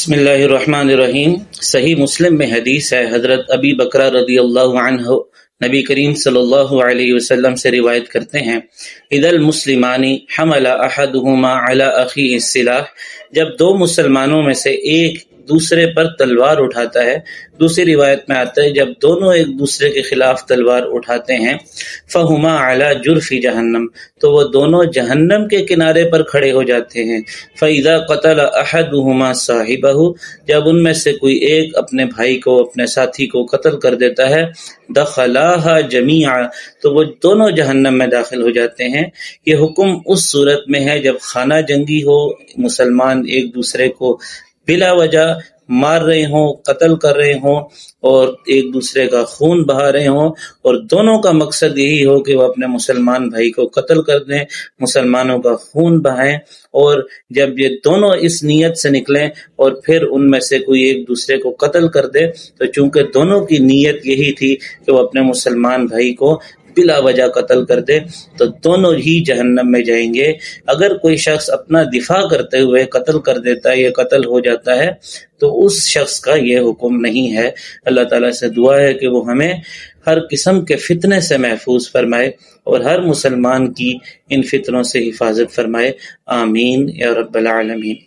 بسم اللہ الرحمن الرحیم۔ صحیح مسلم میں حدیث ہے، حضرت ابی بکرہ رضی اللہ عنہ نبی کریم صلی اللہ علیہ وسلم سے روایت کرتے ہیں، اذا المسلمان حمل احدهما على اخیہ السلاح، جب دو مسلمانوں میں سے ایک دوسرے پر تلوار اٹھاتا ہے، دوسری روایت میں آتا ہے جب دونوں ایک دوسرے کے خلاف تلوار اٹھاتے ہیں، فہما علی جرف جہنم، تو وہ دونوں جہنم کے کنارے پر کھڑے ہو جاتے ہیں۔ فاذا قتل احدهما صاحبہ، جب ان میں سے کوئی ایک اپنے بھائی کو، اپنے ساتھی کو قتل کر دیتا ہے، دخلاها جمیعا، تو وہ دونوں جہنم میں داخل ہو جاتے ہیں۔ یہ حکم اس صورت میں ہے جب خانہ جنگی ہو، مسلمان ایک دوسرے کو بلا وجہ مار رہے ہوں، قتل کر رہے ہوں اور ایک دوسرے کا خون بہا رہے ہوں، اور دونوں کا مقصد یہی ہو کہ وہ اپنے مسلمان بھائی کو قتل کر دیں، مسلمانوں کا خون بہائیں۔ اور جب یہ دونوں اس نیت سے نکلیں اور پھر ان میں سے کوئی ایک دوسرے کو قتل کر دے، تو چونکہ دونوں کی نیت یہی تھی کہ وہ اپنے مسلمان بھائی کو بلا وجہ قتل کر دے، تو دونوں ہی جہنم میں جائیں گے۔ اگر کوئی شخص اپنا دفاع کرتے ہوئے قتل کر دیتا ہے یا قتل ہو جاتا ہے تو اس شخص کا یہ حکم نہیں ہے۔ اللہ تعالیٰ سے دعا ہے کہ وہ ہمیں ہر قسم کے فتنے سے محفوظ فرمائے اور ہر مسلمان کی ان فتنوں سے حفاظت فرمائے، آمین یا رب العالمین۔